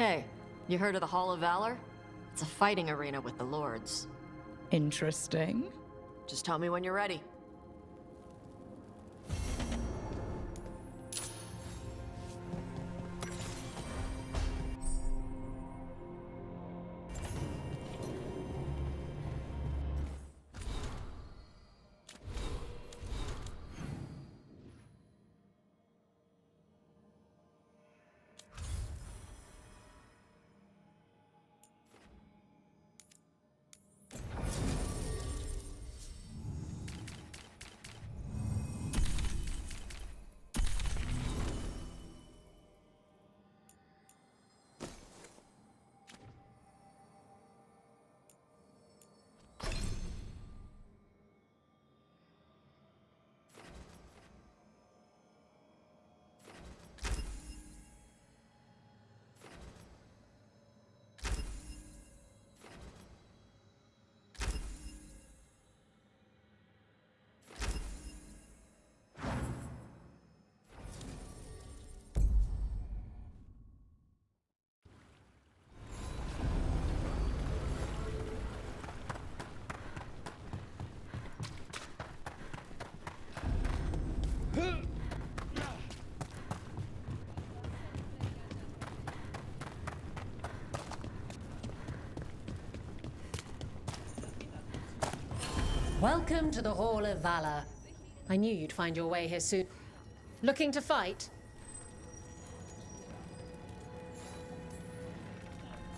Hey, you heard of the Hall of Valor? It's a fighting arena with the lords. Interesting. Just tell me when you're ready. Welcome to the Hall of Valor. I knew you'd find your way here soon. Looking to fight?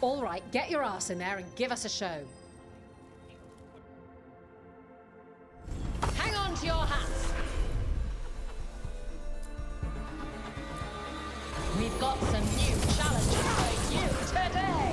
All right, get your ass in there and give us a show. Hang on to your hats! We've got some new challenges for you today!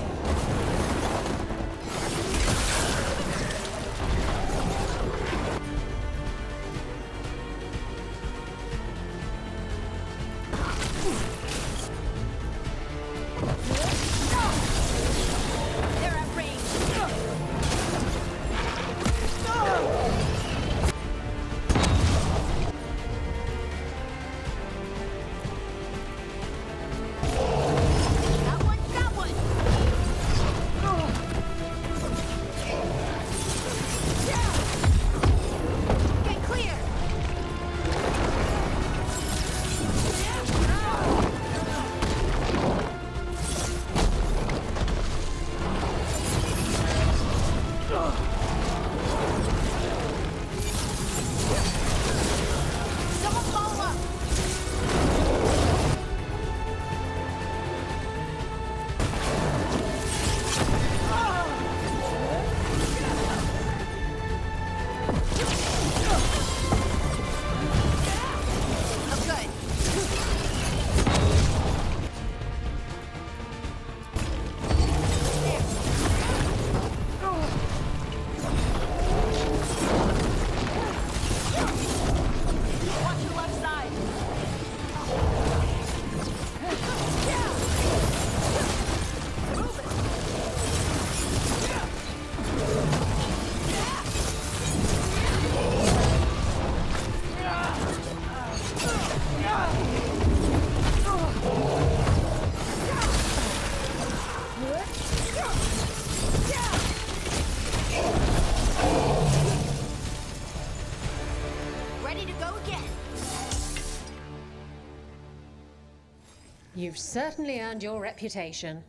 You've certainly earned your reputation.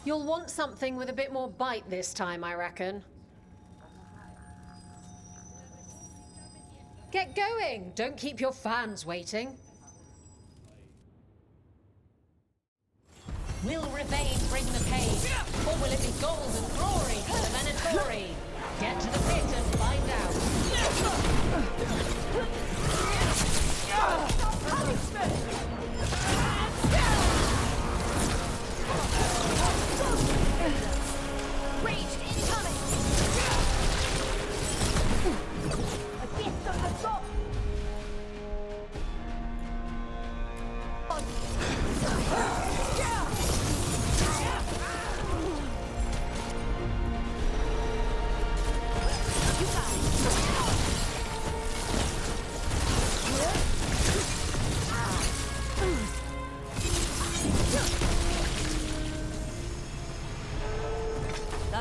You'll want something with a bit more bite this time, I reckon. Get going! Don't keep your fans waiting. Will Ravane bring the pain? Or will it be gold and glory for the Venatori? Get to the pit and find out. Rage incoming! A gift of the gods!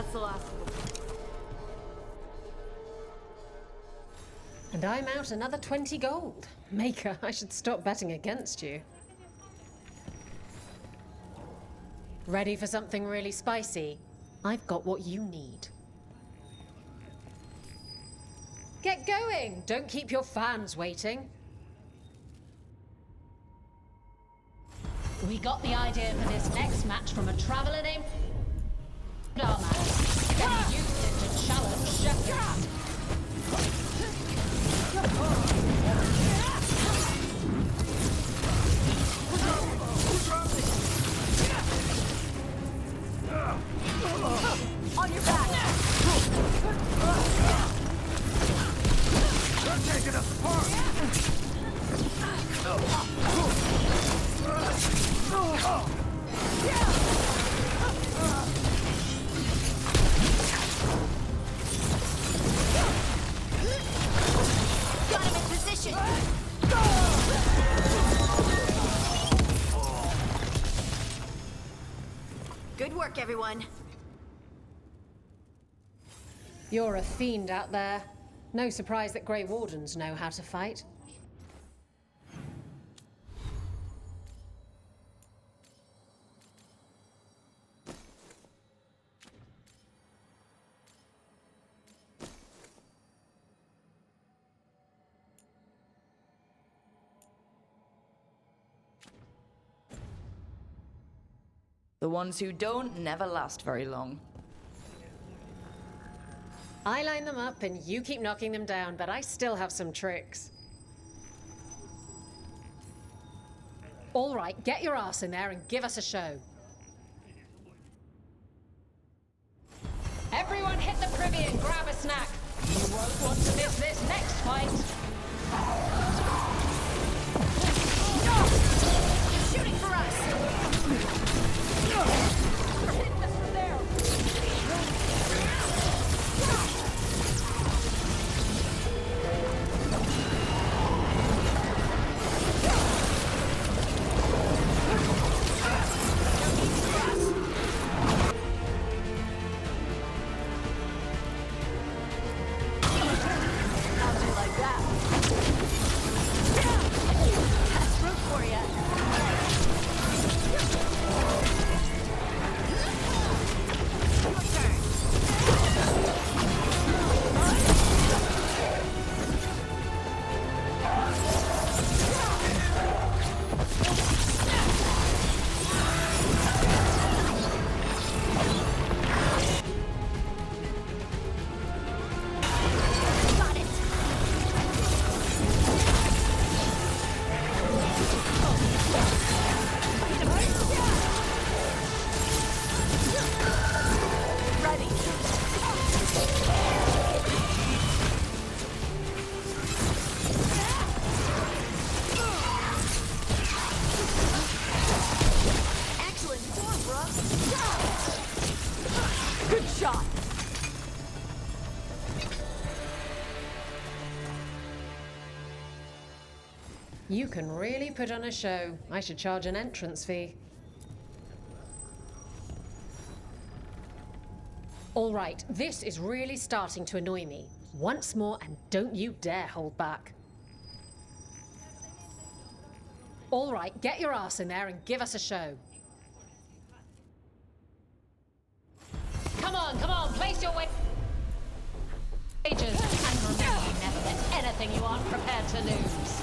That's the last. And I'm out another 20 gold. Maker, I should stop betting against you. Ready for something really spicy? I've got what you need. Get going! Don't keep your fans waiting. We got the idea for this next match from a traveller named Darman. Then he used it to challenge Shepard. On your back! They're taking us apart! Got him in position! Good work, everyone. You're a fiend out there. No surprise that Grey Wardens know how to fight. The ones who don't never last very long. I line them up and you keep knocking them down, but I still have some tricks. All right, get your ass in there and give us a show. Everyone hit the privy and grab a snack. You won't want to miss this next fight. Shooting for us! They're hitting us from there! You can really put on a show. I should charge an entrance fee. All right, this is really starting to annoy me. Once more, and don't you dare hold back. All right, get your ass in there and give us a show. Come on, place your wages. And remember, you never get anything you aren't prepared to lose.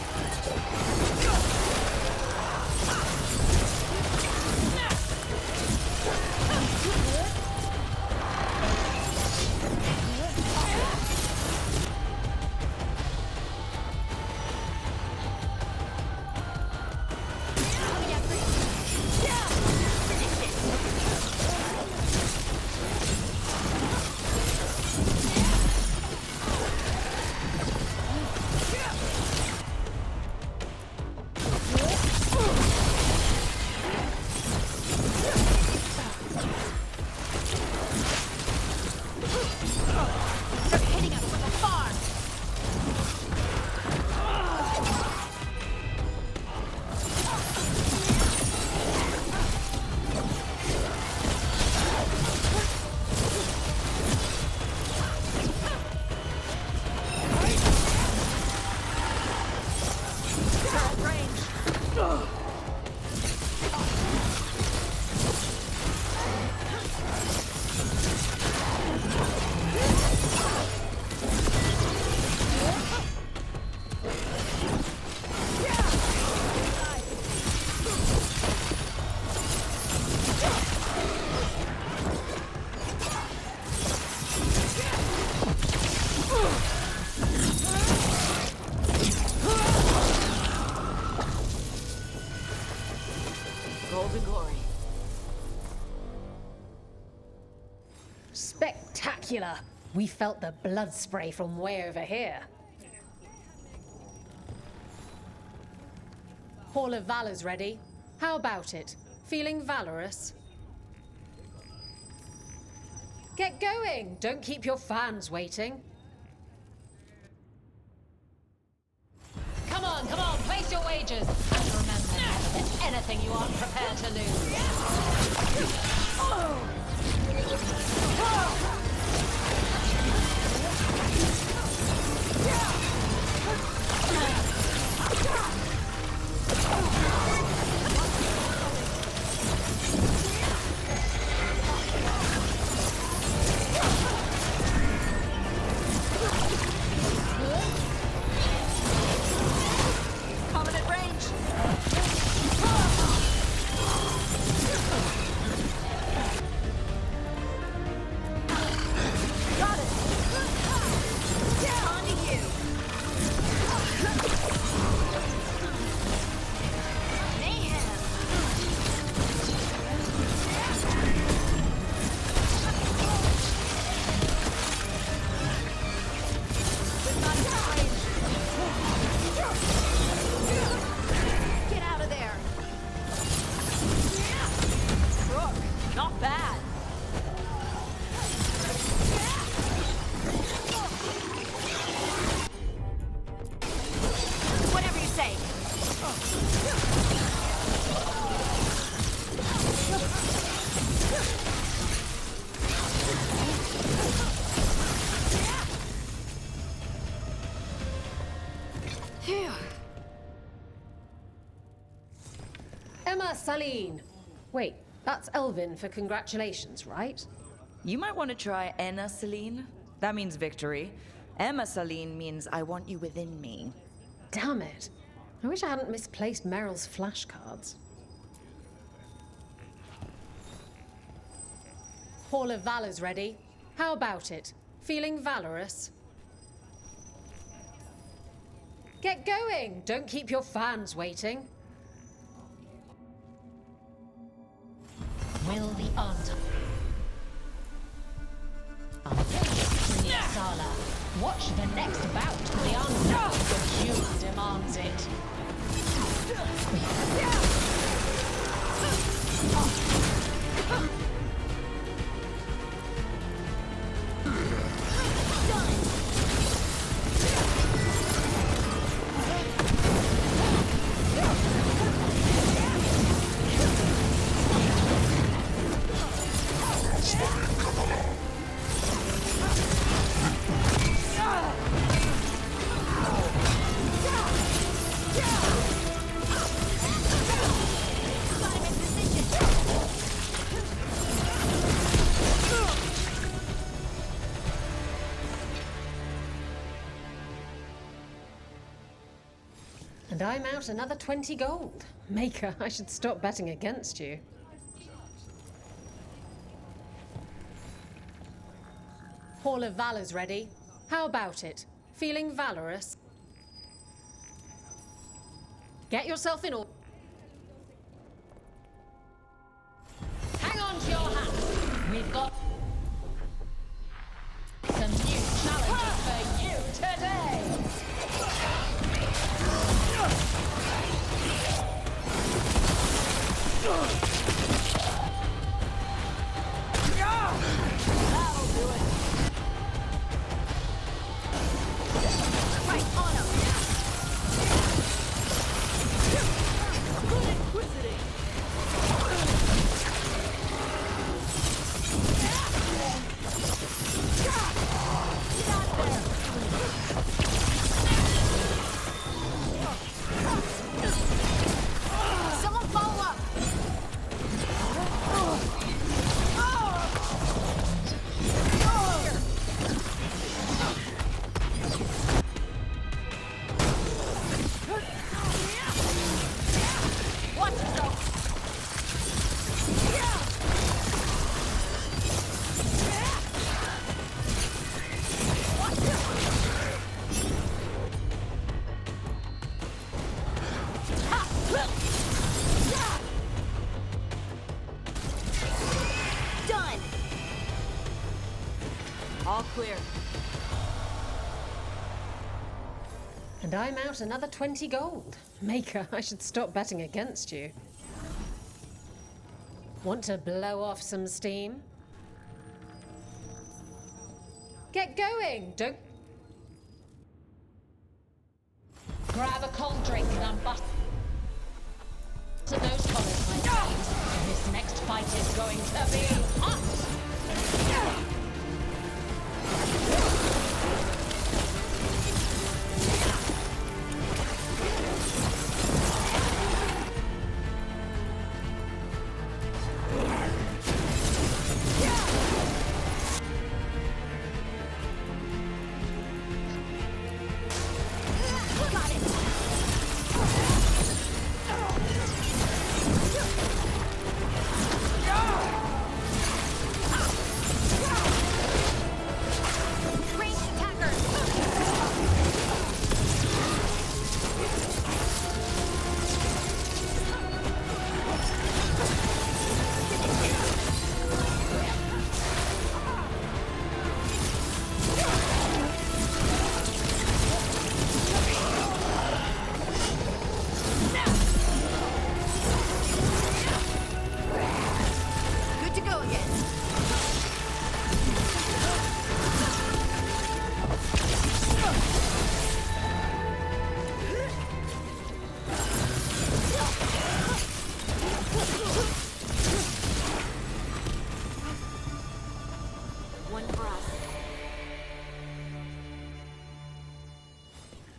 Spectacular! We felt the blood spray from way over here. Hall of Valor's ready. How about it? Feeling valorous? Get going! Don't keep your fans waiting. Come on, place your wagers! And remember, never bet anything you aren't prepared to lose. Coming at range. Got it. On to you. Mayhem. With my time. Get out of there. Rook, not bad. Whatever you say. Phew. Emma Saline. Wait, that's Elvin for congratulations, right? You might want to try Enna Celine. That means victory. Emma Celine means I want you within me. Damn it. I wish I hadn't misplaced Meryl's flashcards. Hall of Valor's ready. How about it? Feeling valorous? Get going! Don't keep your fans waiting. Will the Aunt. Sala. Watch the next bout. The unknown, the Q demands it. And I'm out another 20 gold. Maker, I should stop betting against you. Hall of Valor's ready. How about it? Feeling valorous? Get yourself in order. Hang on to your hats. We've got some new challenges for you today. That'll do it. Right on him. Good inquisiting. All clear. And I'm out another 20 gold. Maker, I should stop betting against you. Want to blow off some steam? Get going! Don't... Grab a cold drink and unbutton those collars, my friends. This next fight is going to be hot!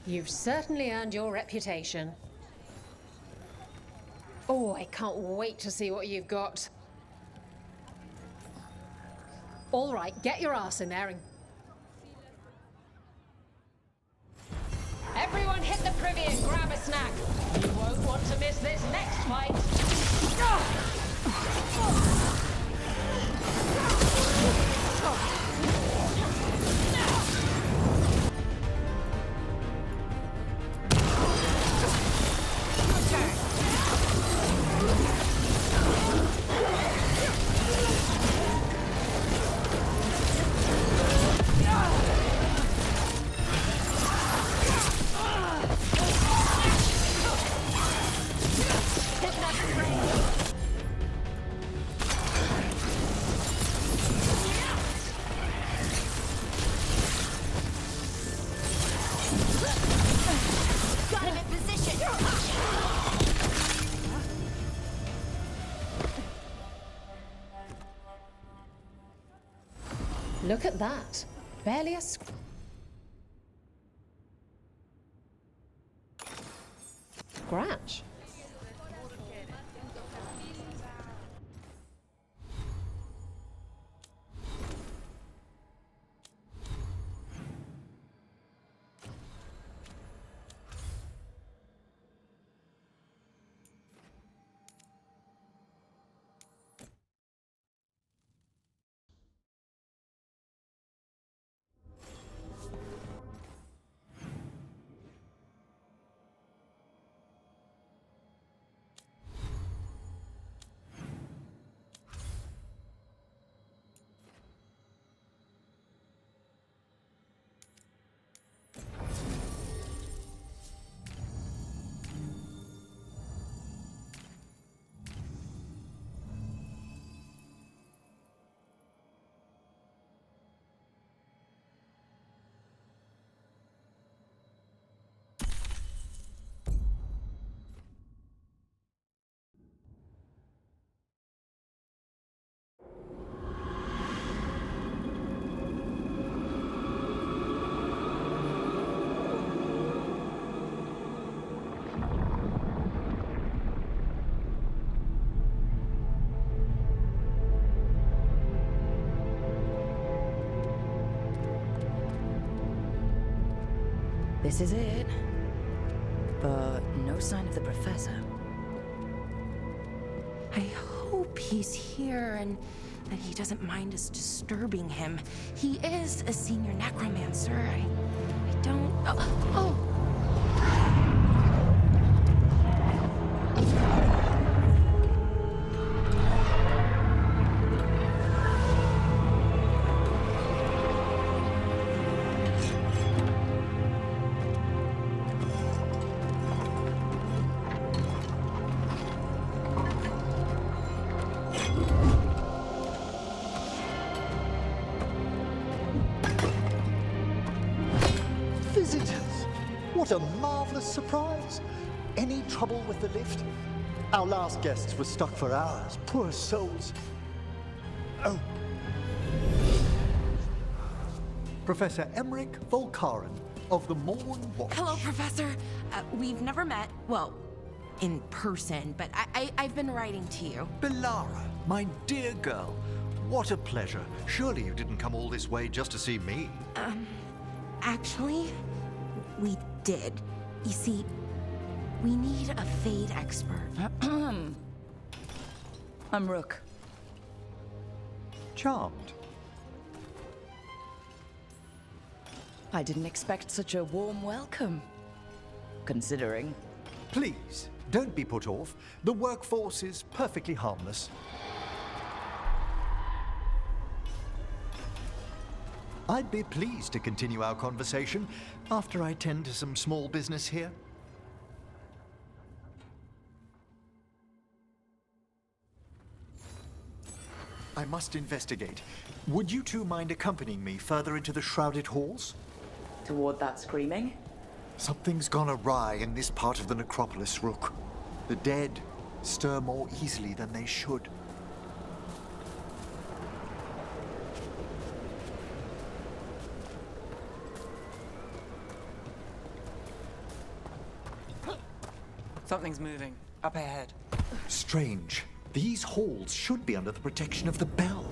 You've certainly earned your reputation. Oh, I can't wait to see what you've got. All right, get your ass in there and... Everyone hit the privy and grab a snack. You won't want to miss this next fight. Look at that. Barely a scratch. This is it. But no sign of the professor. I hope he's here and that he doesn't mind us disturbing him. He is a senior necromancer. I don't... Oh! What a marvelous surprise. Any trouble with the lift? Our last guests were stuck for hours. Poor souls. Oh. Professor Emmerich Volkaren of the Morn Watch. Hello, Professor. We've never met, well, in person, but I've been writing to you. Belara, my dear girl. What a pleasure. Surely you didn't come all this way just to see me. Actually, we did. You see, we need a Fade expert. I'm Rook. Charmed. I didn't expect such a warm welcome. Considering. Please, don't be put off. The workforce is perfectly harmless. I'd be pleased to continue our conversation after I tend to some small business here. I must investigate. Would you two mind accompanying me further into the shrouded halls? Toward that screaming? Something's gone awry in this part of the necropolis, Rook. The dead stir more easily than they should. Something's moving. Up ahead. Strange. These halls should be under the protection of the bell.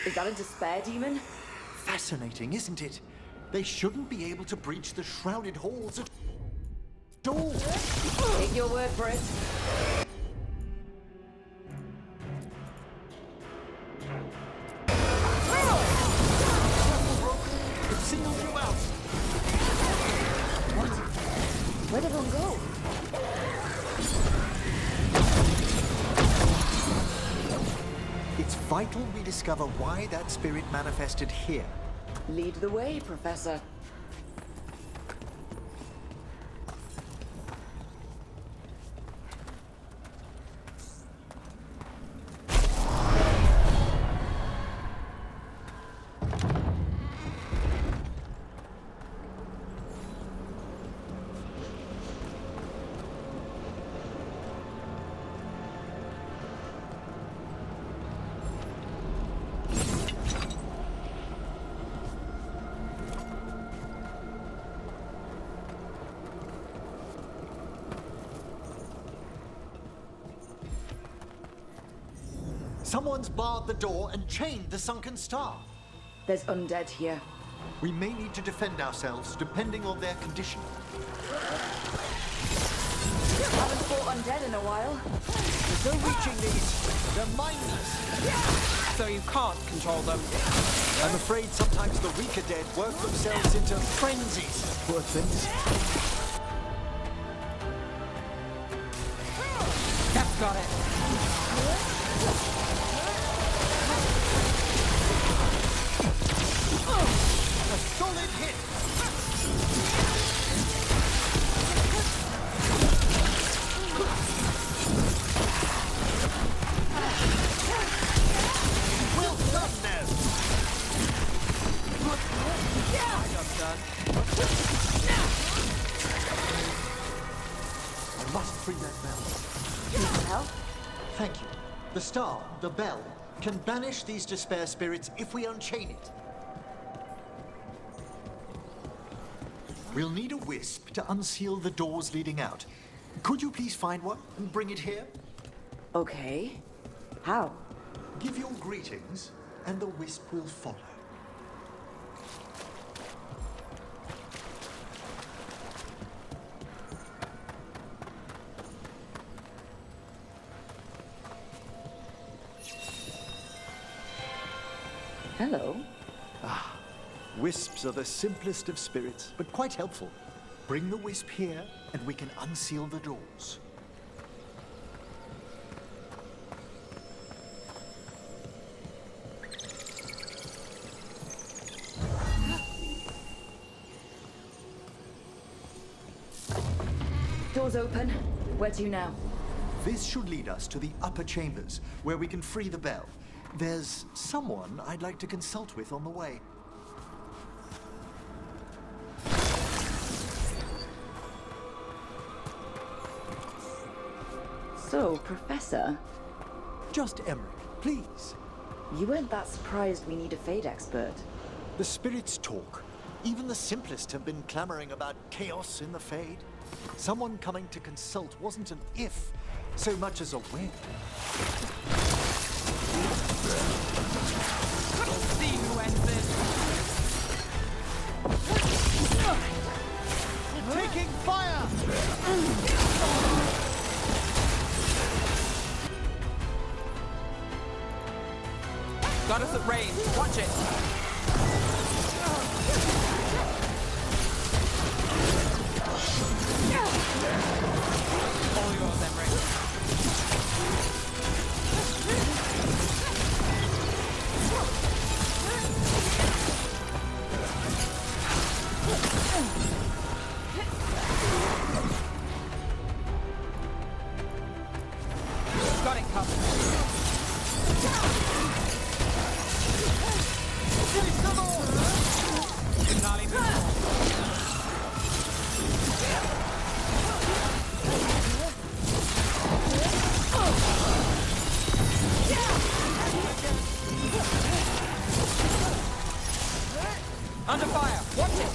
Is that a despair demon? Fascinating, isn't it? They shouldn't be able to breach the shrouded halls at all. Take your word for it. It's singled you out. What? Where'd everyone go? It's vital we discover why that spirit manifested here. Lead the way, Professor. Someone's barred the door and chained the sunken star. There's undead here. We may need to defend ourselves depending on their condition. Haven't fought undead in a while. There's no reaching these. They're mindless. So you can't control them. I'm afraid sometimes the weaker dead work themselves into frenzies. Poor things. That's got it. A solid hit. Well done, Nez. Job done. I must free that bell. Need help? Thank you. The star, the bell, can banish these despair spirits if we unchain it. We'll need a wisp to unseal the doors leading out. Could you please find one and bring it here? Okay. How? Give your greetings, and the wisp will follow. Hello. Wisps are the simplest of spirits, but quite helpful. Bring the wisp here, and we can unseal the doors. Doors open. Where to now? This should lead us to the upper chambers, where we can free the bell. There's someone I'd like to consult with on the way. So, Professor, Just Emmerich, please. you weren't that surprised we need a Fade expert. The spirits talk. Even the simplest have been clamoring about chaos in the Fade. Someone coming to consult wasn't an if, so much as a when. We'll see who ends this. Taking fire! Got us at range. Watch it. All yours, Emmerich. Got it covered. Gnarly move. Under fire. Watch it.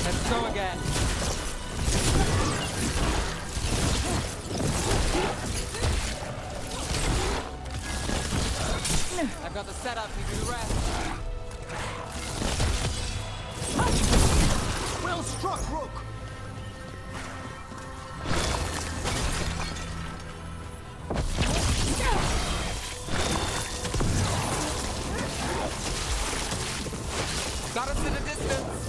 Let's go again. I've got the setup, you do the rest. Well struck, Rook! Got us at a distance.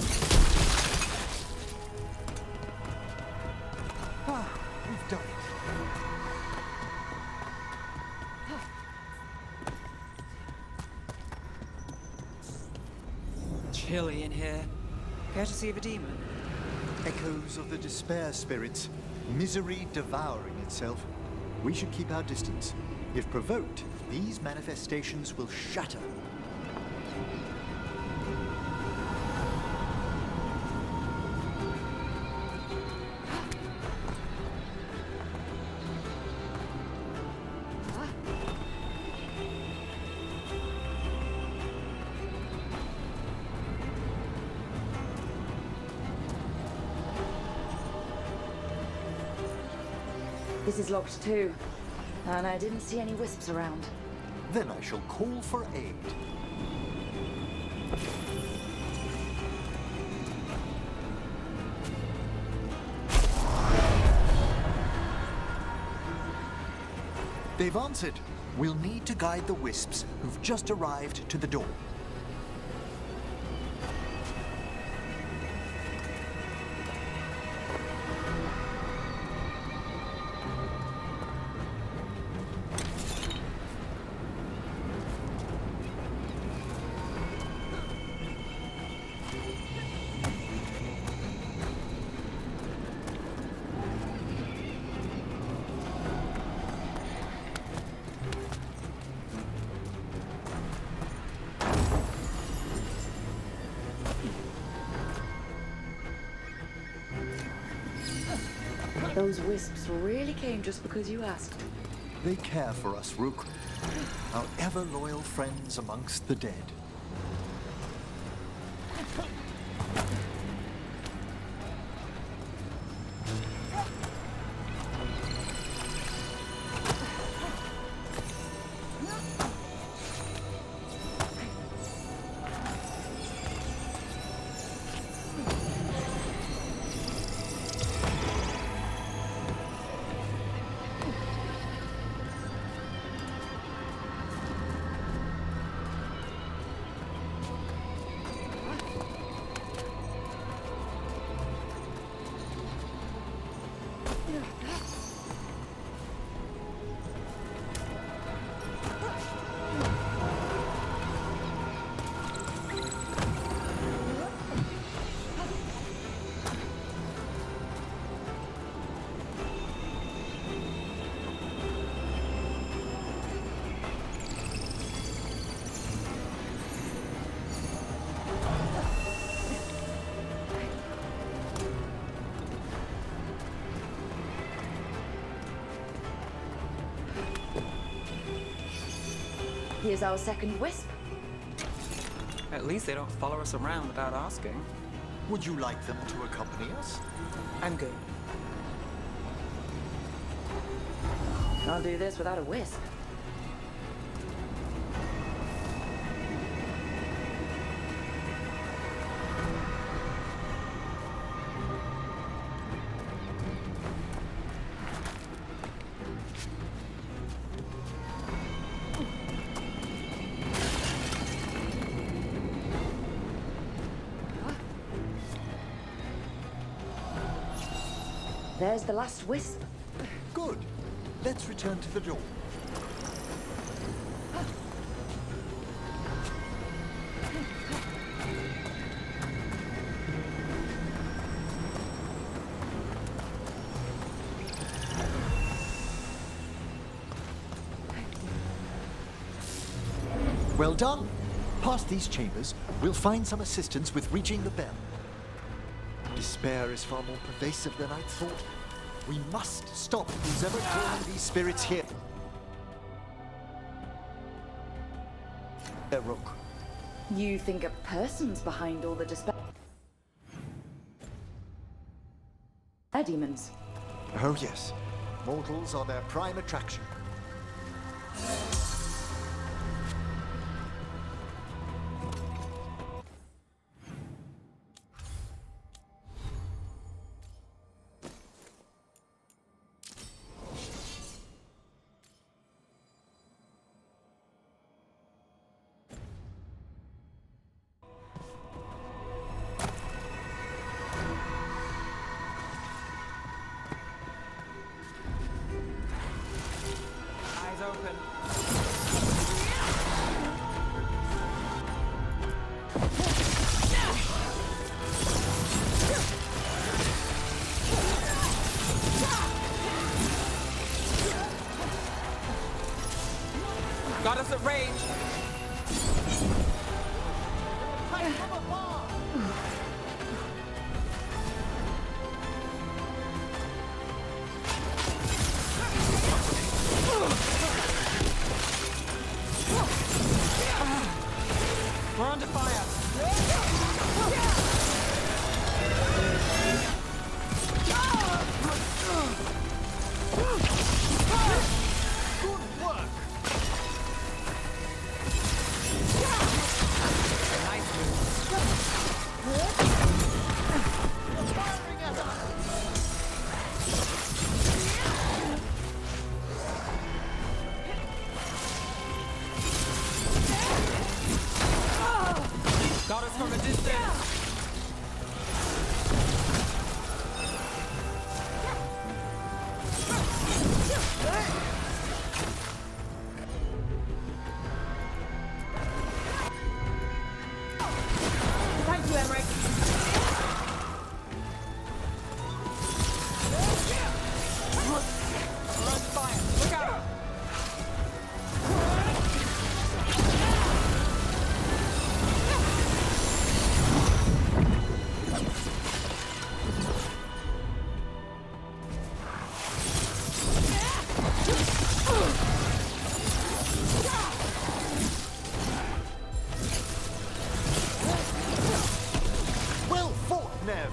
We've done it. Chilly in here. Care to see the demon? Echoes of the despair spirits, misery devouring itself. We should keep our distance. If provoked, these manifestations will shatter. This is locked too, and I didn't see any wisps around. Then I shall call for aid. They've answered. We'll need to guide the wisps who've just arrived to the door. Those wisps really came just because you asked. They care for us, Rook. Our ever-loyal friends amongst the dead. Here's our second wisp. At least they don't follow us around without asking. Would you like them to accompany us? I'm good. Can't do this without a wisp. There's the last wisp. Good. Let's return to the door. Well done. Past these chambers, we'll find some assistance with reaching the bell. Despair is far more pervasive than I'd thought. We must stop who's ever calling these spirits here. Rook. You think a person's behind all the despair demons? Oh yes. Mortals are their prime attraction. Eyes open. Got us at range. We're under fire. Nice move. Got us from a distance. Thank you, Emmerich. We're under fire. Look out. Well fought, Nev.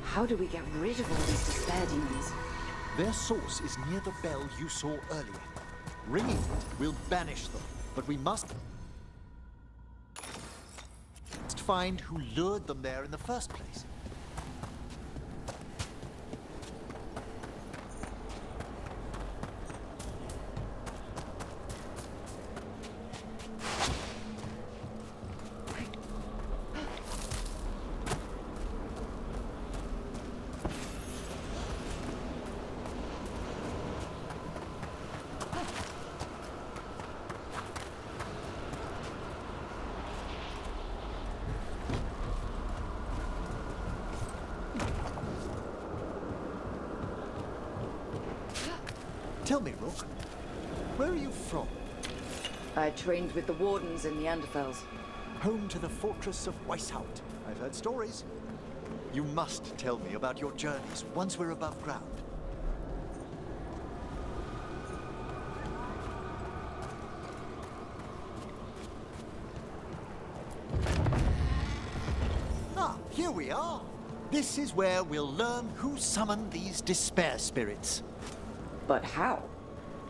How do we get rid of all these despair demons? Their source is near the bell you saw earlier. Ringing it will banish them, but we must find who lured them there in the first place. Tell me, Rook, where are you from? I trained with the Wardens in Neanderthals. Home to the fortress of Weishaupt. I've heard stories. You must tell me about your journeys once we're above ground. Ah, here we are. This is where we'll learn who summoned these despair spirits. But how?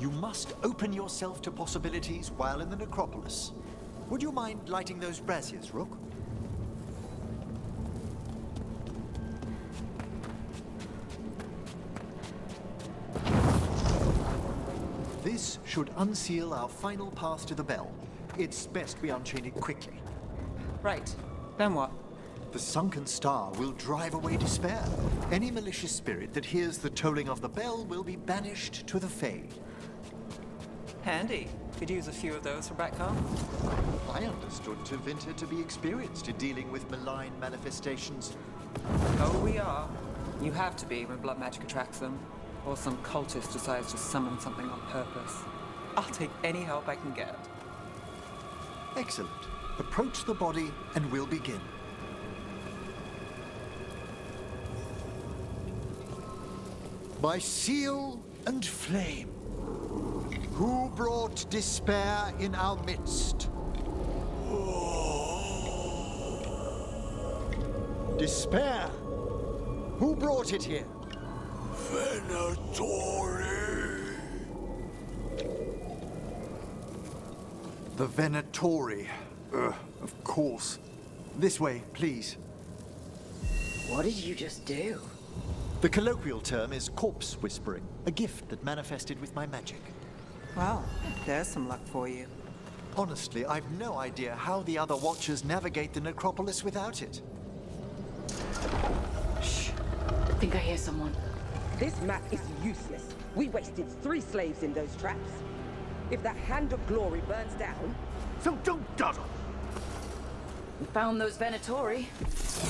You must open yourself to possibilities while in the necropolis. Would you mind lighting those braziers, Rook? This should unseal our final path to the bell. It's best we unchain it quickly. Right. Then what? The sunken star will drive away despair. Any malicious spirit that hears the tolling of the bell will be banished to the Fae. Handy. Could use a few of those for back home. I understood Tevinter to be experienced in dealing with malign manifestations. Oh, we are. You have to be when blood magic attracts them. Or some cultist decides to summon something on purpose. I'll take any help I can get. Excellent. Approach the body and we'll begin. By seal and flame, who brought despair in our midst? Despair? Who brought it here? Venatori. The Venatori. Of course. This way, please. What did you just do? The colloquial term is corpse whispering, a gift that manifested with my magic. Well, there's some luck for you. Honestly, I've no idea how the other Watchers navigate the necropolis without it. Shh. I think I hear someone. This map is useless. We wasted 3 slaves in those traps. If that Hand of Glory burns down... So don't dawdle! We found those Venatori.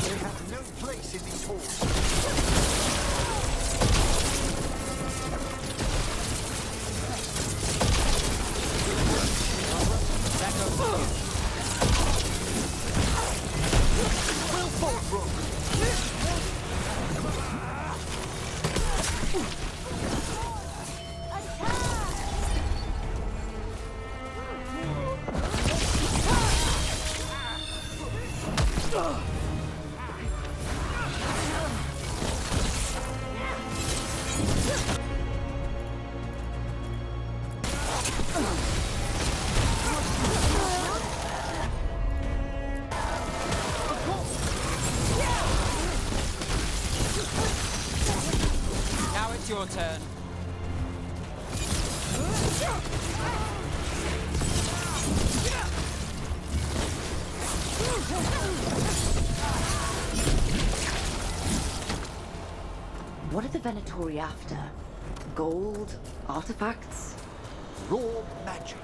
They have no place in these halls. Well fought, Rook. Now it's your turn. What are the Venatori after? Gold? Artifacts? Raw magic.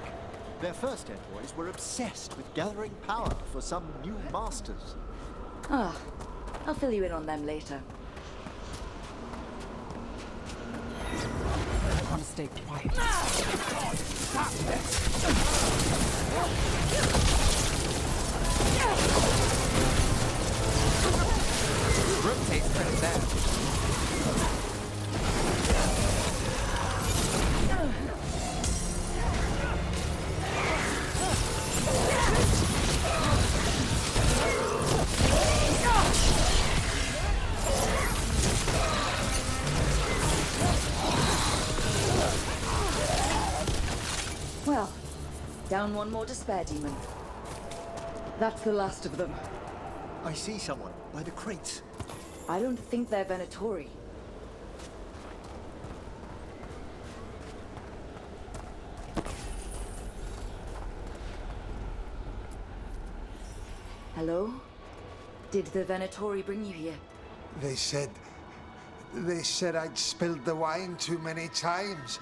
Their first envoys were obsessed with gathering power for some new masters. Ah, I'll fill you in on them later. I want to stay quiet. Rotate's pretty bad. Well, down one more despair demon. That's the last of them. I see someone by the crates. I don't think they're Venatori. Hello? Did the Venatori bring you here? They said I'd spilled the wine too many times.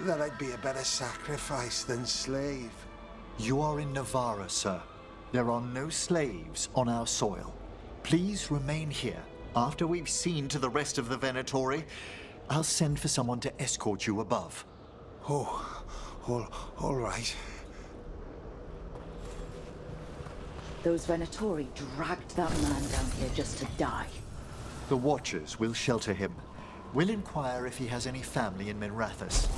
That I'd be a better sacrifice than slave. You are in Navarra, sir. There are no slaves on our soil. Please remain here. After we've seen to the rest of the Venatori, I'll send for someone to escort you above. Oh, all right. Those Venatori dragged that man down here just to die. The Watchers will shelter him. We'll inquire if he has any family in Minrathous.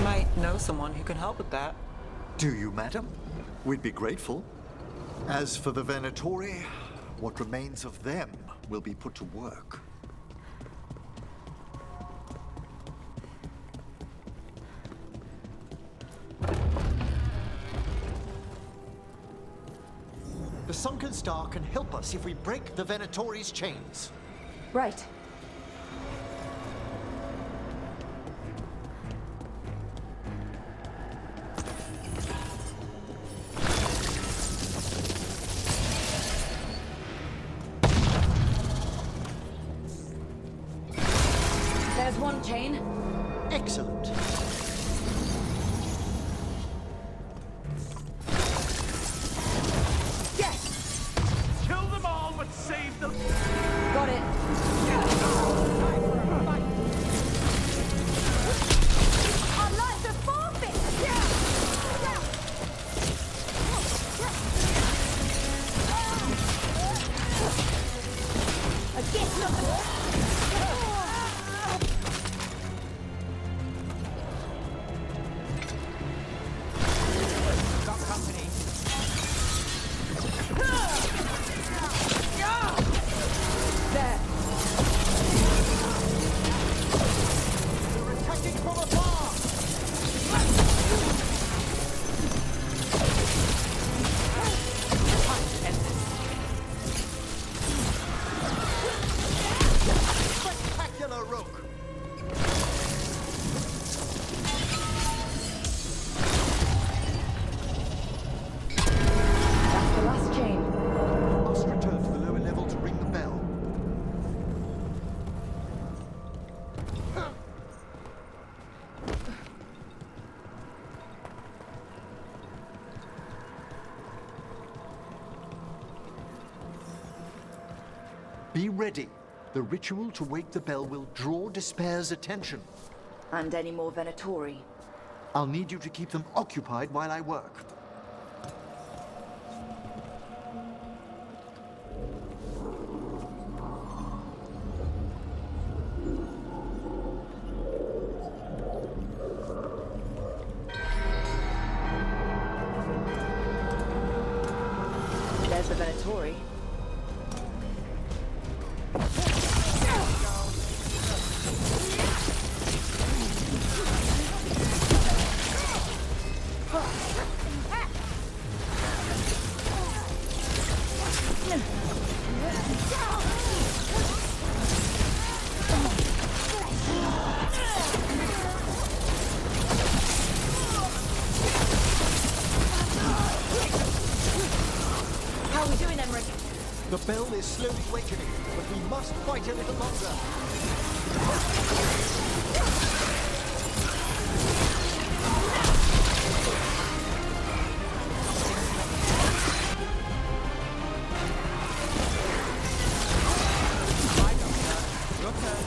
Might know someone who can help with that. Do you, madam? We'd be grateful. As for the Venatori, what remains of them will be put to work. The Sunken Star can help us if we break the Venatori's chains. Right. There's one chain. Excellent. Kill them all, but save the... Got it. Our lives are forfeit! I guess not. Got company. There. They're attacking from afar! Spectacular rook! That's the last chain. Must return to the lower level to ring the bell. Be ready. The ritual to wake the bell will draw Despair's attention. And any more Venatori. I'll need you to keep them occupied while I work. There's the Venatori. How are we doing, Emmerich? The bell is slowly wakening, but we must fight a little longer. Your turn.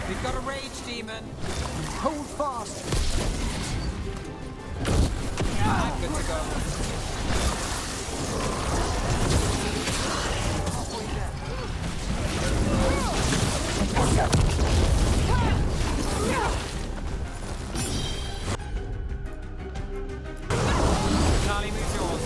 We've got a rage demon. Hold fast! I'm good to go. Charlie, move yours.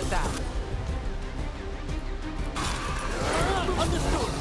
with that. Understood.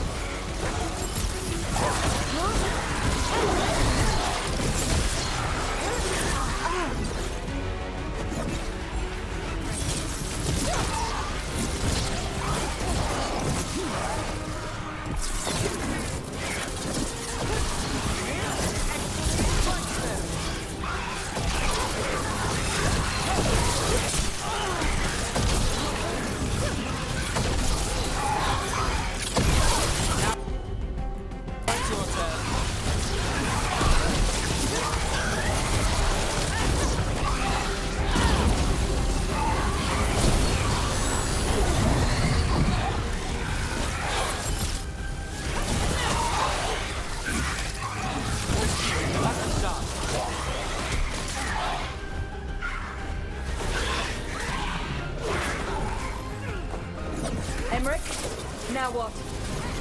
Now what?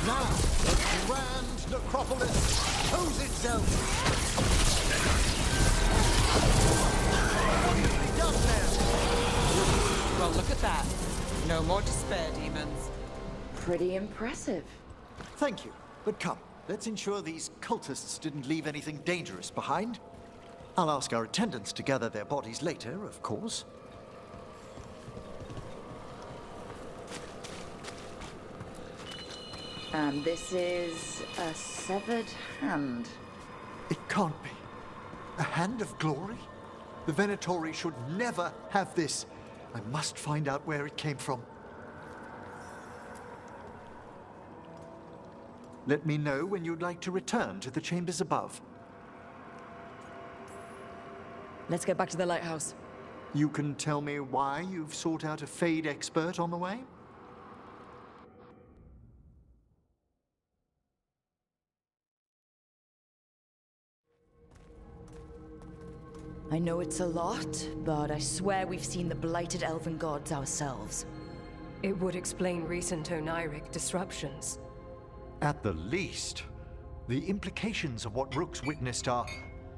Now, the grand necropolis shows itself. Done now. Well, look at that. No more despair, demons. Pretty impressive. Thank you, but come, let's ensure these cultists didn't leave anything dangerous behind. I'll ask our attendants to gather their bodies later, of course. And this is a severed hand. It can't be. A hand of glory? The Venatori should never have this. I must find out where it came from. Let me know when you'd like to return to the chambers above. Let's get back to the lighthouse. You can tell me why you've sought out a Fade expert on the way? I know it's a lot, but I swear we've seen the blighted elven gods ourselves. It would explain recent Oniric disruptions. At the least. The implications of what Rook's witnessed are...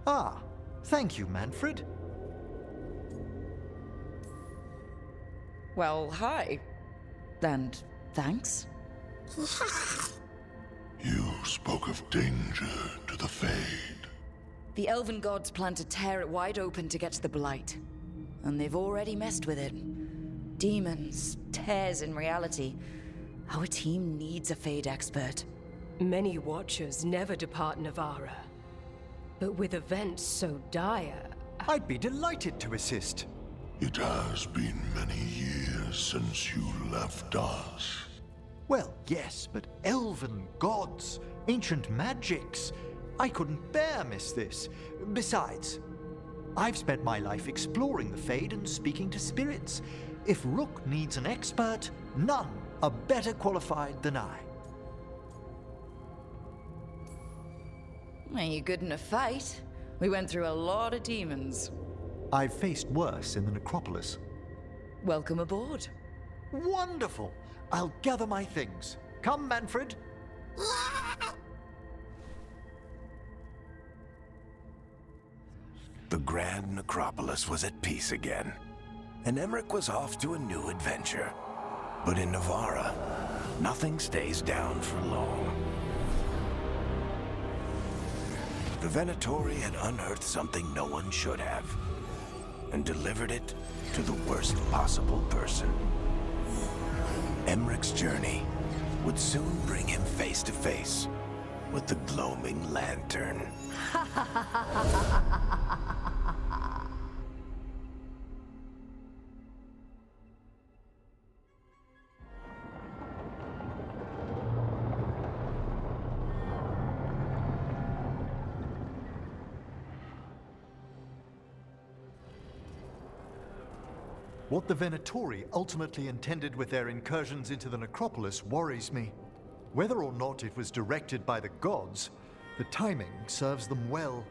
Ah, thank you, Manfred. Well, hi. And thanks. You spoke of danger to the Fade. The elven gods plan to tear it wide open to get to the blight. And they've already messed with it. Demons, tears in reality. Our team needs a Fade expert. Many Watchers never depart Navarra. But with events so dire... I'd be delighted to assist. It has been many years since you left us. Well, yes, but elven gods, ancient magics... I couldn't bear miss this. Besides, I've spent my life exploring the Fade and speaking to spirits. If Rook needs an expert, none are better qualified than I. Are you good in a fight? We went through a lot of demons. I've faced worse in the necropolis. Welcome aboard. Wonderful! I'll gather my things. Come, Manfred. The Grand Necropolis was at peace again, and Emmerich was off to a new adventure. But in Navarra, nothing stays down for long. The Venatori had unearthed something no one should have, and delivered it to the worst possible person. Emmerich's journey would soon bring him face to face with the gloaming lantern. What the Venatori ultimately intended with their incursions into the necropolis worries me. Whether or not it was directed by the gods, the timing serves them well.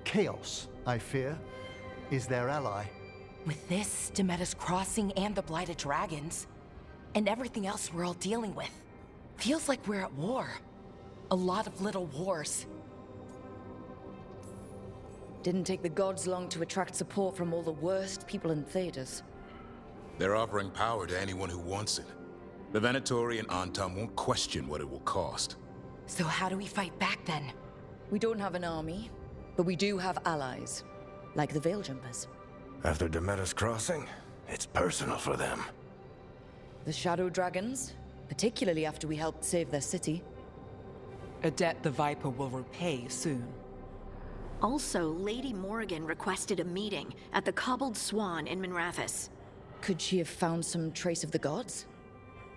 Chaos, I fear, is their ally. With this, Demeter's Crossing and the Blighted Dragons, and everything else we're all dealing with, feels like we're at war. A lot of little wars. Didn't take the gods long to attract support from all the worst people in Thedas. They're offering power to anyone who wants it. The Venatori and Antum won't question what it will cost. So how do we fight back then? We don't have an army, but we do have allies, like the Veil Jumpers. After Demeter's crossing, it's personal for them. The Shadow Dragons, particularly after we helped save their city. A debt the Viper will repay soon. Also, Lady Morrigan requested a meeting at the Cobbled Swan in Minrathous. Could she have found some trace of the gods?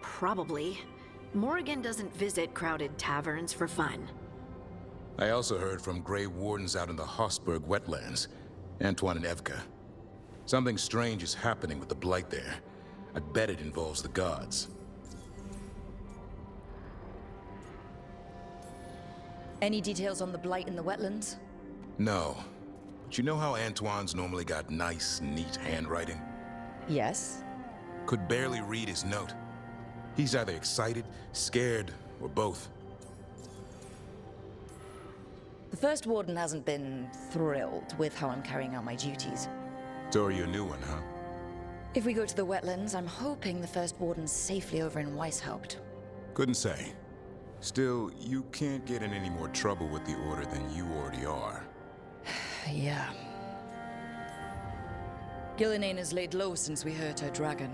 Probably. Morrigan doesn't visit crowded taverns for fun. I also heard from Grey Wardens out in the Hossberg wetlands, Antoine and Evka. Something strange is happening with the Blight there. I bet it involves the gods. Any details on the Blight in the wetlands? No. But you know how Antoine's normally got nice, neat handwriting? Yes. Could barely read his note. He's either excited, scared, or both. The First Warden hasn't been thrilled with how I'm carrying out my duties. So are you a new one, huh? If we go to the wetlands, I'm hoping the First Warden's safely over in Weishaupt. Couldn't say. Still, you can't get in any more trouble with the Order than you already are. Yeah. Gillinane has laid low since we hurt her dragon,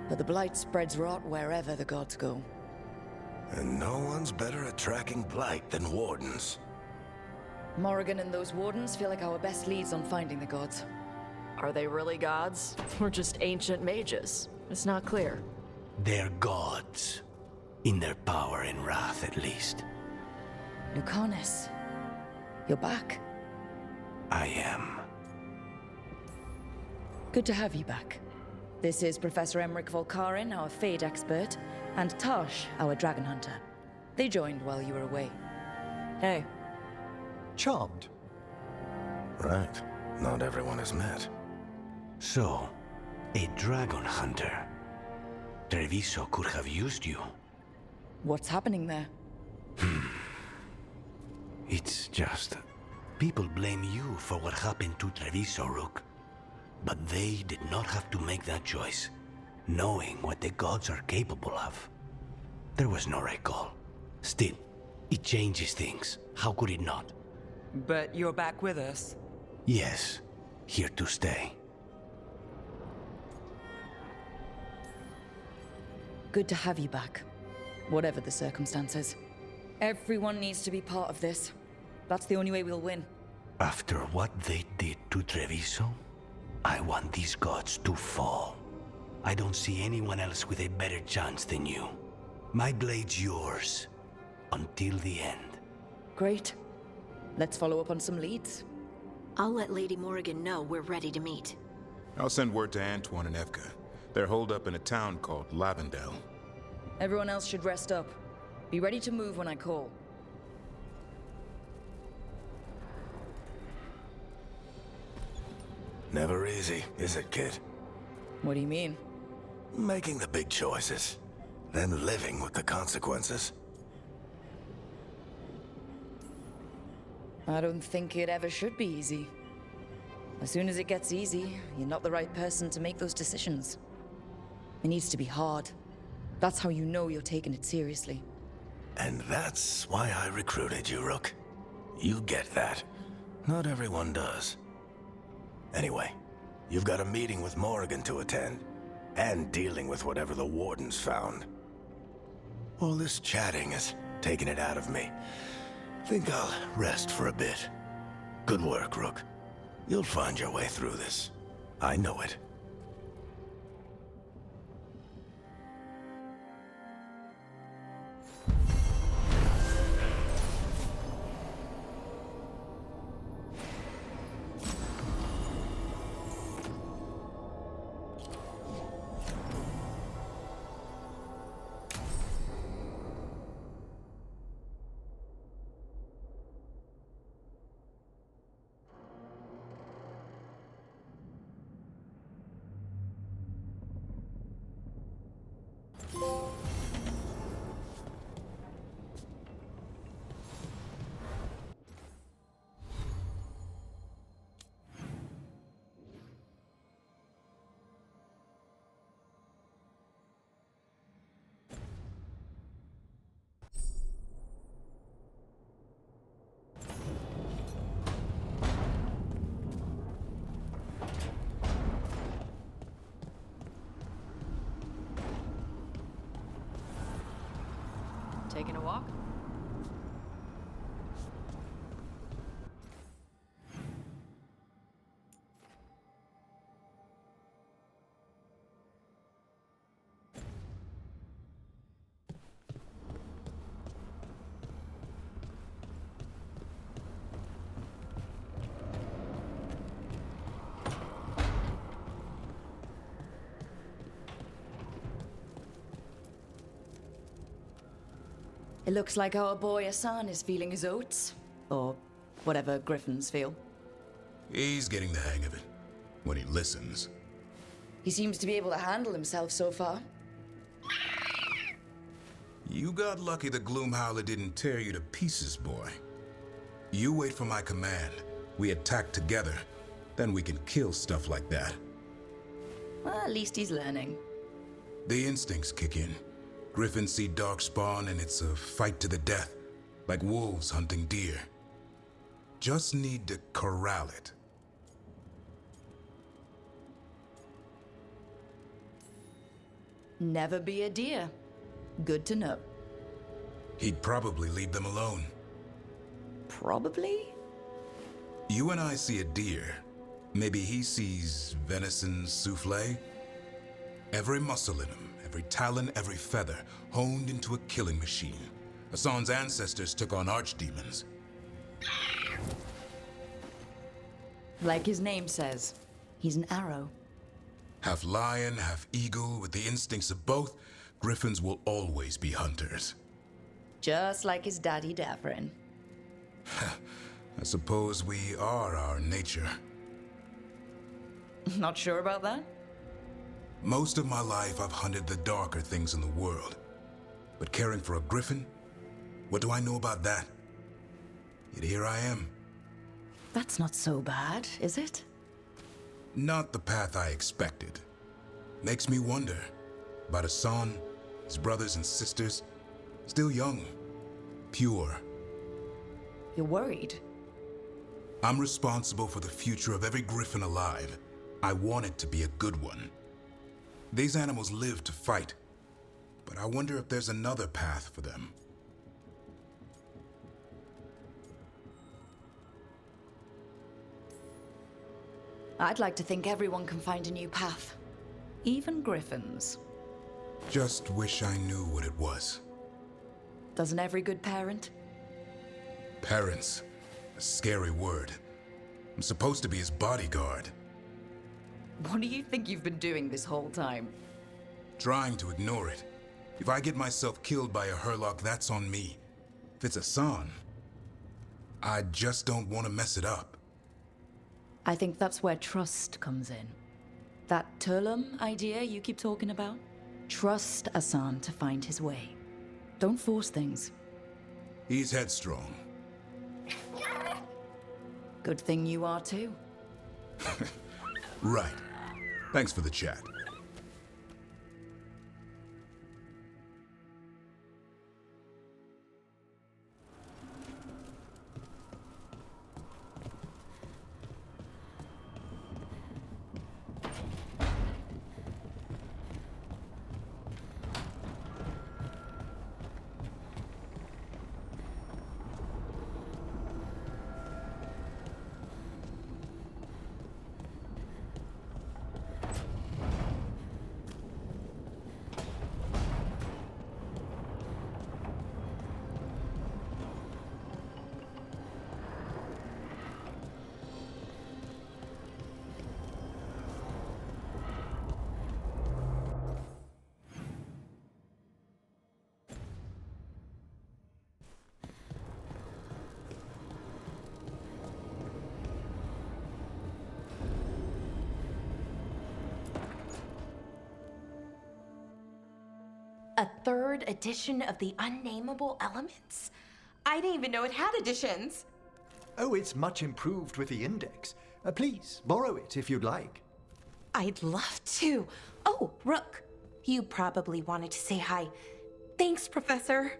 but the Blight spreads rot wherever the gods go. And no one's better at tracking Blight than Wardens. Morrigan and those Wardens feel like our best leads on finding the gods. Are they really gods? Or just ancient mages? It's not clear. They're gods. In their power and wrath, at least. Lucanus, you're back. I am. Good to have you back. This is Professor Emmerich Volkarin, our Fade expert, and Tosh, our dragon hunter. They joined while you were away. Hey. Charmed. Right. Not everyone is met. So, a dragon hunter. Treviso could have used you. What's happening there? It's just... people blame you for what happened to Treviso, Rook. But they did not have to make that choice, knowing what the gods are capable of. There was no recall. Still, it changes things. How could it not? But you're back with us. Yes, here to stay. Good to have you back, whatever the circumstances. Everyone needs to be part of this. That's the only way we'll win. After what they did to Treviso, I want these gods to fall. I don't see anyone else with a better chance than you. My blade's yours, until the end. Great. Let's follow up on some leads. I'll let Lady Morrigan know we're ready to meet. I'll send word to Antoine and Evka. They're holed up in a town called Lavendel. Everyone else should rest up. Be ready to move when I call. Never easy, is it, kid? What do you mean? Making the big choices, then living with the consequences. I don't think it ever should be easy. As soon as it gets easy, you're not the right person to make those decisions. It needs to be hard. That's how you know you're taking it seriously. And that's why I recruited you, Rook. You get that. Not everyone does. Anyway, you've got a meeting with Morrigan to attend, and dealing with whatever the Wardens found. All this chatting is taking it out of me. Think I'll rest for a bit. Good work, Rook. You'll find your way through this. I know it. Taking a walk? It looks like our boy Hassan is feeling his oats. Or whatever griffins feel. He's getting the hang of it. When he listens. He seems to be able to handle himself so far. You got lucky the Gloomhowler didn't tear you to pieces, boy. You wait for my command. We attack together. Then we can kill stuff like that. Well, at least he's learning. The instincts kick in. Griffins see darkspawn and it's a fight to the death, like wolves hunting deer. Just need to corral it. Never be a deer. Good to know. He'd probably leave them alone. Probably? You and I see a deer. Maybe he sees venison souffle. Every muscle in him, every talon, every feather, honed into a killing machine. Hassan's ancestors took on archdemons. Like his name says, he's an arrow. Half lion, half eagle, with the instincts of both, griffins will always be hunters. Just like his daddy Davrin. I suppose we are our nature. Not sure about that? Most of my life I've hunted the darker things in the world. But caring for a griffin? What do I know about that? Yet here I am. That's not so bad, is it? Not the path I expected. Makes me wonder about Hassan, his brothers and sisters, still young, pure. You're worried? I'm responsible for the future of every griffin alive. I want it to be a good one. These animals live to fight, but I wonder if there's another path for them. I'd like to think everyone can find a new path. Even griffins. Just wish I knew what it was. Doesn't every good parent? Parents. A scary word. I'm supposed to be his bodyguard. What do you think you've been doing this whole time? Trying to ignore it. If I get myself killed by a Hurlock, that's on me. If it's Hassan, I just don't want to mess it up. I think that's where trust comes in. That Turlum idea you keep talking about? Trust Hassan to find his way. Don't force things. He's headstrong. Good thing you are too. Right. Thanks for the chat. A third edition of the Unnameable Elements? I didn't even know it had editions. Oh, it's much improved with the index. Please, borrow it if you'd like. I'd love to. Oh, Rook, you probably wanted to say hi. Thanks, Professor.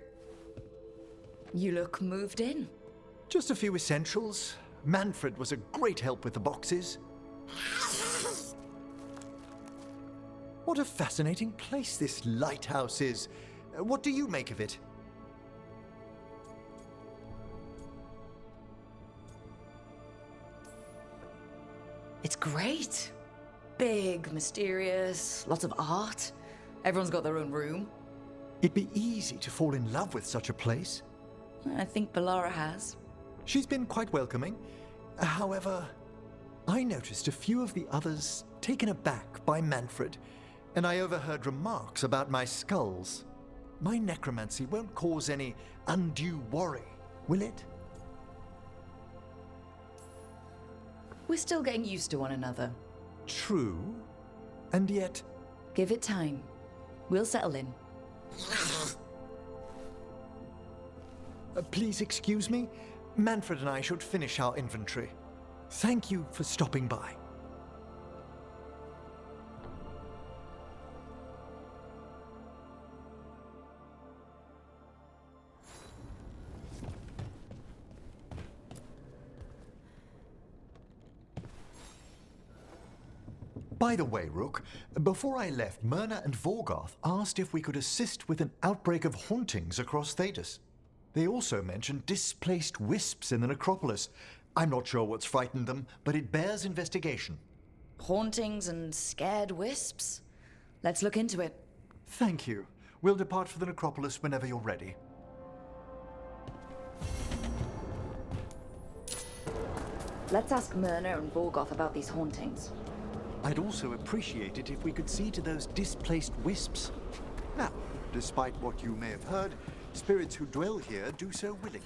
You look moved in. Just a few essentials. Manfred was a great help with the boxes. What a fascinating place this lighthouse is. What do you make of it? It's great. Big, mysterious, lots of art. Everyone's got their own room. It'd be easy to fall in love with such a place. I think Bellara has. She's been quite welcoming. However, I noticed a few of the others taken aback by Manfred, and I overheard remarks about my skulls. My necromancy won't cause any undue worry, will it? We're still getting used to one another. True. And yet... Give it time. We'll settle in. Please excuse me. Manfred and I should finish our inventory. Thank you for stopping by. By the way, Rook, before I left, Myrna and Vorgoth asked if we could assist with an outbreak of hauntings across Thedas. They also mentioned displaced wisps in the necropolis. I'm not sure what's frightened them, but it bears investigation. Hauntings and scared wisps? Let's look into it. Thank you. We'll depart for the necropolis whenever you're ready. Let's ask Myrna and Vorgoth about these hauntings. I'd also appreciate it if we could see to those displaced wisps. Now, despite what you may have heard, spirits who dwell here do so willingly.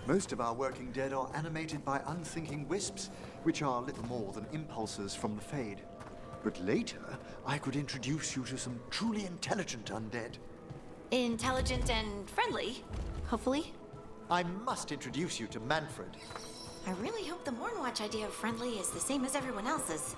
Most of our working dead are animated by unthinking wisps, which are little more than impulses from the Fade. But later, I could introduce you to some truly intelligent undead. Intelligent and friendly, hopefully. I must introduce you to Manfred. I really hope the Mornwatch idea of friendly is the same as everyone else's.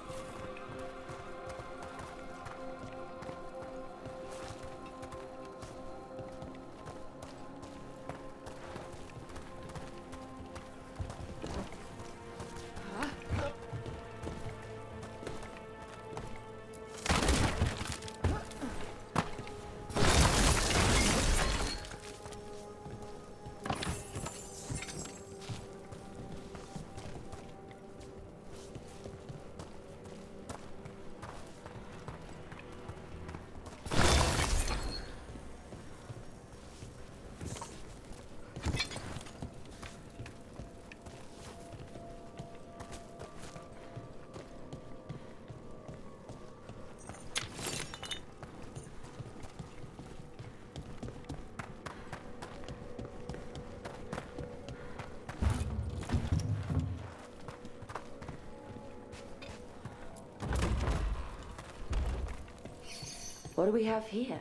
What do we have here?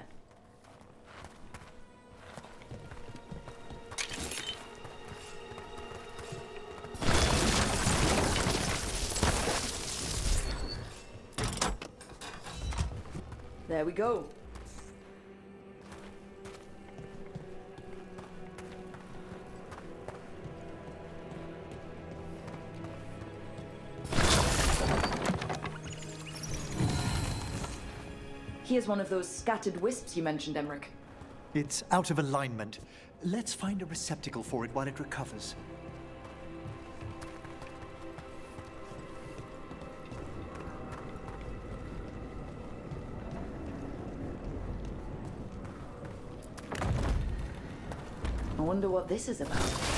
There we go. Here's one of those scattered wisps you mentioned, Emmerich. It's out of alignment. Let's find a receptacle for it while it recovers. I wonder what this is about.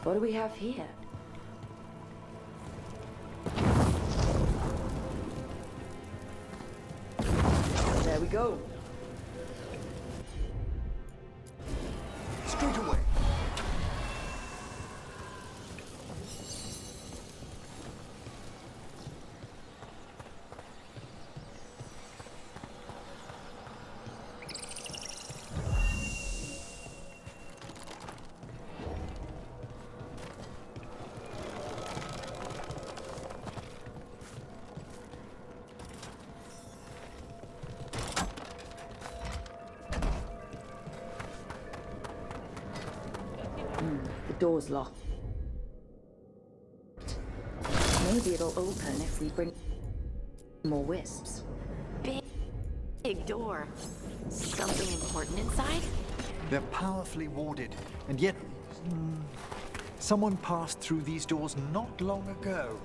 What do we have here? we go. Straight away. The door's locked. Maybe it'll open if we bring more wisps. Big door. Something important inside? They're powerfully warded, and yet someone passed through these doors not long ago.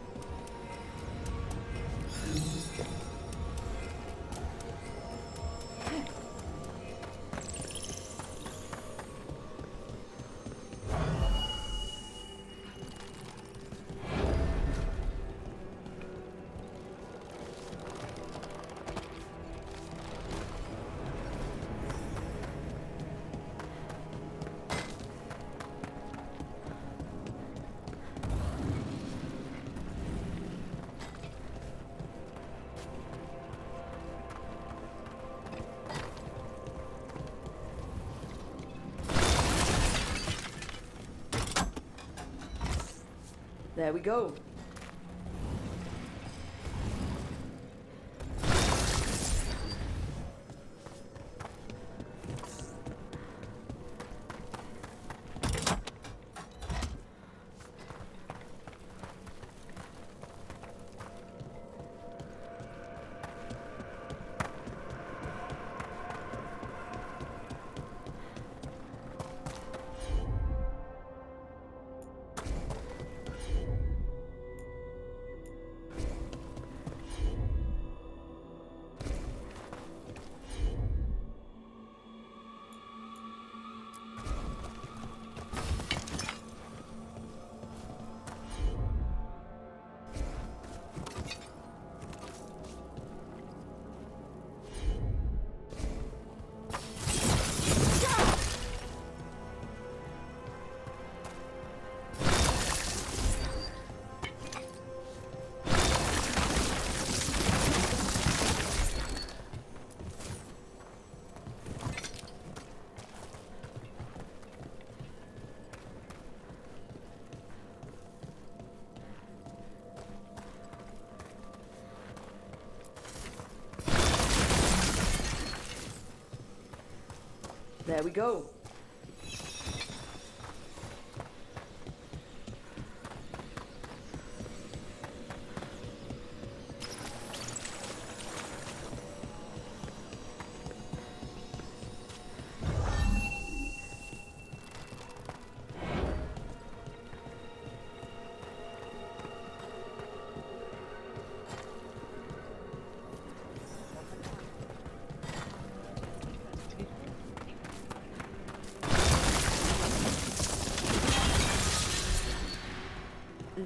There we go. There we go.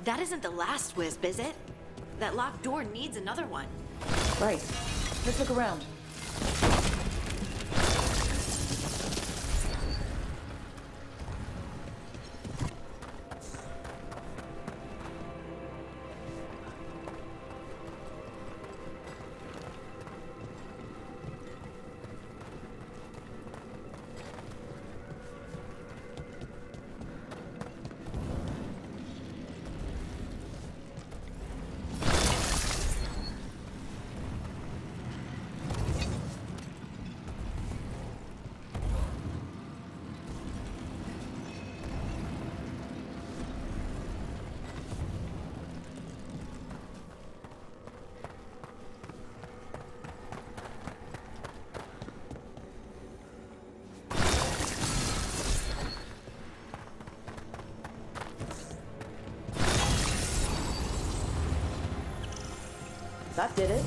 That isn't the last wisp, is it? That locked door needs another one. Right. Let's look around. That did it.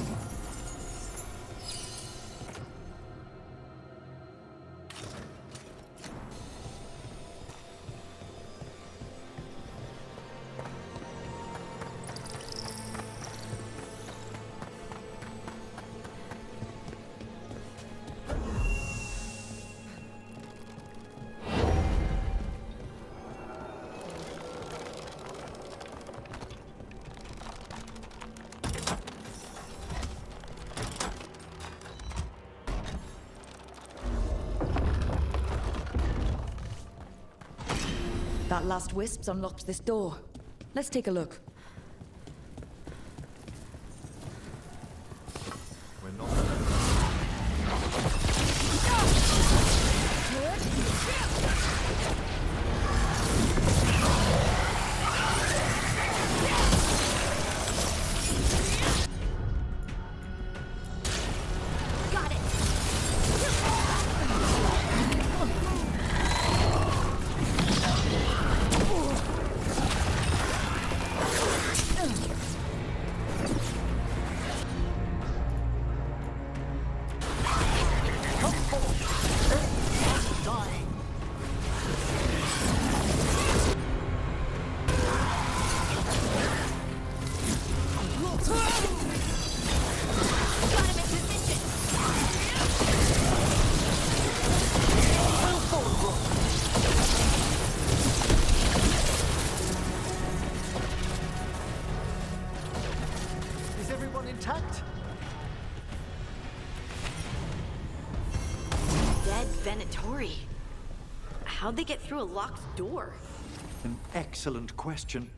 That last wisp's unlocked this door. Let's take a look. We're not. Got it. Is everyone intact? Dead Venatori. How'd they get through a locked door? An excellent question.